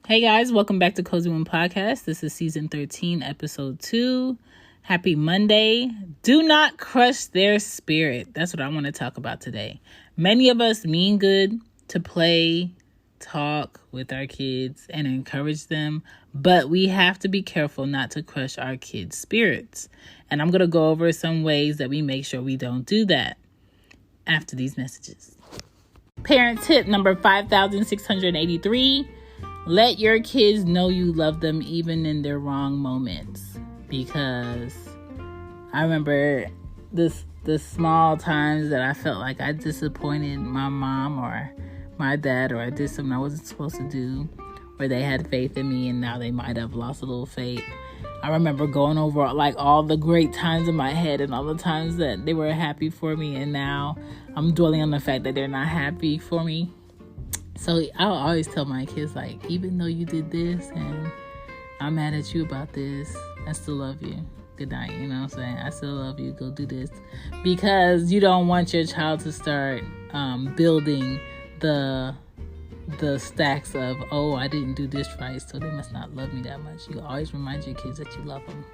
Hey guys, welcome back to Cozy One Podcast. This is season 13, episode 2. Happy Monday. Do not crush their spirit. That's what I want to talk about today. Many of us mean good to play, talk with our kids, and encourage them, but we have to be careful not to crush our kids' spirits. And I'm going to go over some ways that we make sure we don't do that after these messages. Parent tip number 5,683. Let your kids know you love them even in their wrong moments. Because I remember the small times that I felt like I disappointed my mom or my dad, or I did something I wasn't supposed to do, where they had faith in me and now they might have lost a little faith. I remember going over like all the great times in my head and all the times that they were happy for me, and now I'm dwelling on the fact that they're not happy for me. So I'll always tell my kids, like, even though you did this and I'm mad at you about this, I still love you. Good night, you know what I'm saying? I still love you. Go do this. Because you don't want your child to start building the stacks of, oh, I didn't do this right, so they must not love me that much. You always remind your kids that you love them.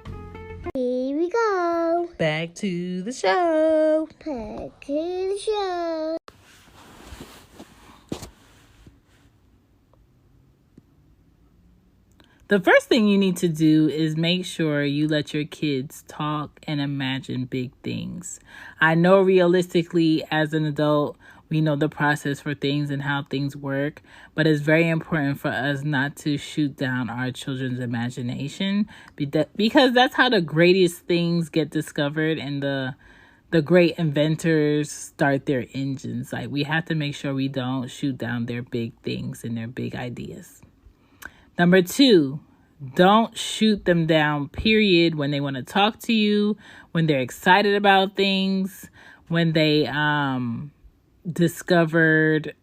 Here we go. Back to the show. Back to the show. The first thing you need to do is make sure you let your kids talk and imagine big things. I know realistically as an adult, we know the process for things and how things work, but it's very important for us not to shoot down our children's imagination, because that's how the greatest things get discovered and the great inventors start their engines. Like, we have to make sure we don't shoot down their big things and their big ideas. Number 2, don't shoot them down, period, when they want to talk to you, when they're excited about things, when they discovered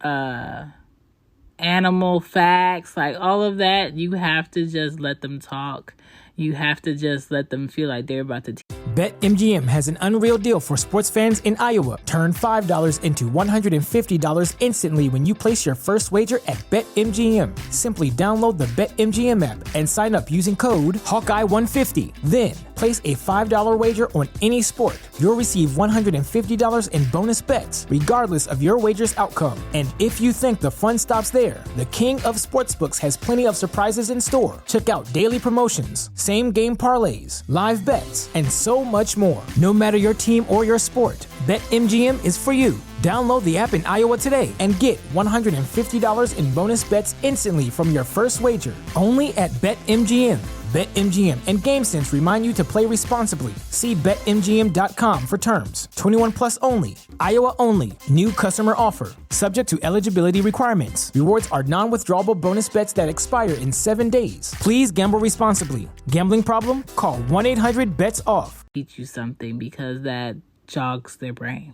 animal facts, like all of that. You have to just let them talk. You have to just let them feel like they're about to BetMGM has an unreal deal for sports fans in Iowa. Turn $5 into $150 instantly when you place your first wager at BetMGM. Simply download the BetMGM app and sign up using code Hawkeye150. Then, place a $5 wager on any sport. You'll receive $150 in bonus bets, regardless of your wager's outcome. And if you think the fun stops there, the king of sportsbooks has plenty of surprises in store. Check out daily promotions, same-game parlays, live bets, and so much more. No matter your team or your sport, BetMGM is for you. Download the app in Iowa today and get $150 in bonus bets instantly from your first wager. Only at BetMGM. BetMGM and GameSense remind you to play responsibly. See BetMGM.com for terms. 21 plus only. Iowa only. New customer offer. Subject to eligibility requirements. Rewards are non-withdrawable bonus bets that expire in 7 days. Please gamble responsibly. Gambling problem? Call 1-800-BETS-OFF. teach you something, because that jogs their brain.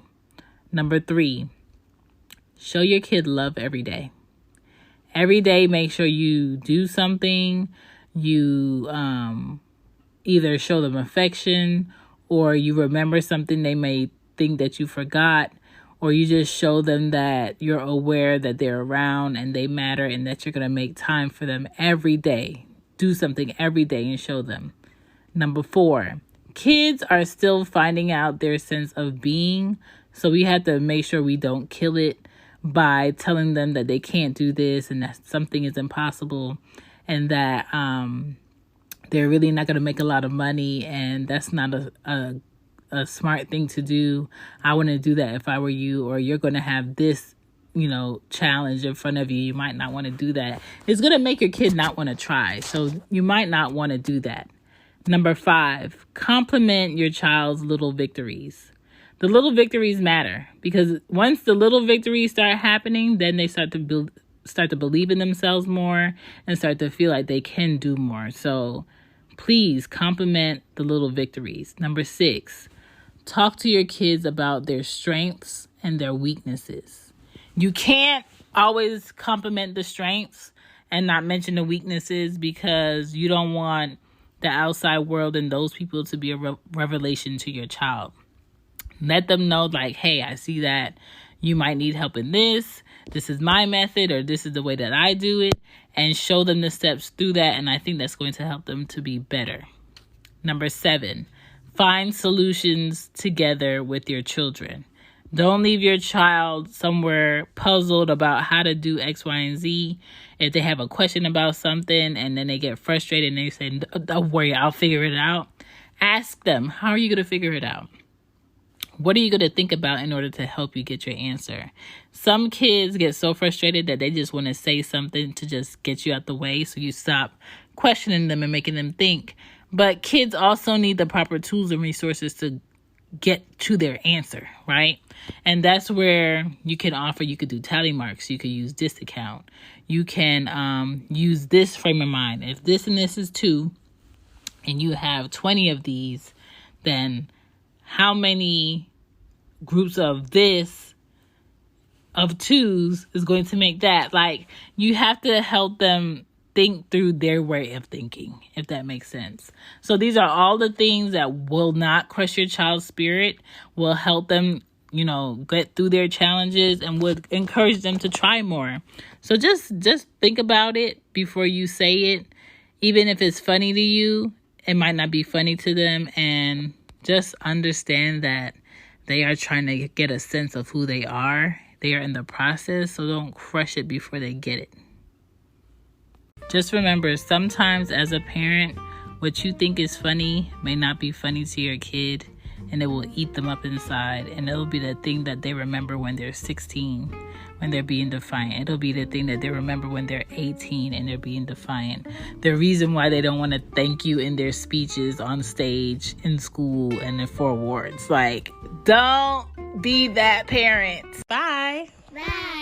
Number 3, show your kid love every day. Every day, make sure you do something. You either show them affection, or you remember something they may think that you forgot, or you just show them that you're aware that they're around and they matter and that you're going to make time for them every day. Do something every day and show them. Number 4, kids are still finding out their sense of being, so we have to make sure we don't kill it by telling them that they can't do this and that something is impossible, and that they're really not going to make a lot of money, and that's not a smart thing to do. I wouldn't do that if I were you, or you're going to have this, challenge in front of you. You might not want to do that. It's going to make your kid not want to try, so you might not want to do that. Number 5, compliment your child's little victories. The little victories matter, because once the little victories start happening, then they start to believe in themselves more and start to feel like they can do more. So please compliment the little victories. Number 6, talk to your kids about their strengths and their weaknesses. You can't always compliment the strengths and not mention the weaknesses, because you don't want the outside world and those people to be a revelation to your child. Let them know, like, hey, I see that you might need help in this. this is my method or this is the way that I do it, and show them the steps through that. And I think that's going to help them to be better. Number 7, find solutions together with your children. Don't leave your child somewhere puzzled about how to do X, Y, and Z. If they have a question about something and then they get frustrated and they say, don't worry, I'll figure it out. Ask them, how are you going to figure it out? What are you going to think about in order to help you get your answer? Some kids get so frustrated that they just want to say something to just get you out the way, so you stop questioning them and making them think. But kids also need the proper tools and resources to get to their answer, right? And that's where you can do tally marks. You could use this account. You can use this frame of mind. If this and this is 2 and you have 20 of these, then how many groups of this of 2s is going to make that? Like, you have to help them think through their way of thinking, if that makes sense. So these are all the things that will not crush your child's spirit, will help them, get through their challenges, and would encourage them to try more. So just think about it before you say it. Even if it's funny to you, it might not be funny to them, and just understand that they are trying to get a sense of who they are. They are in the process, so don't crush it before they get it. Just remember, sometimes as a parent, what you think is funny may not be funny to your kid, and it will eat them up inside. And it'll be the thing that they remember when they're 16, when they're being defiant. It'll be the thing that they remember when they're 18 and they're being defiant. The reason why they don't want to thank you in their speeches on stage, in school, and for awards. Like, don't be that parent. Bye. Bye.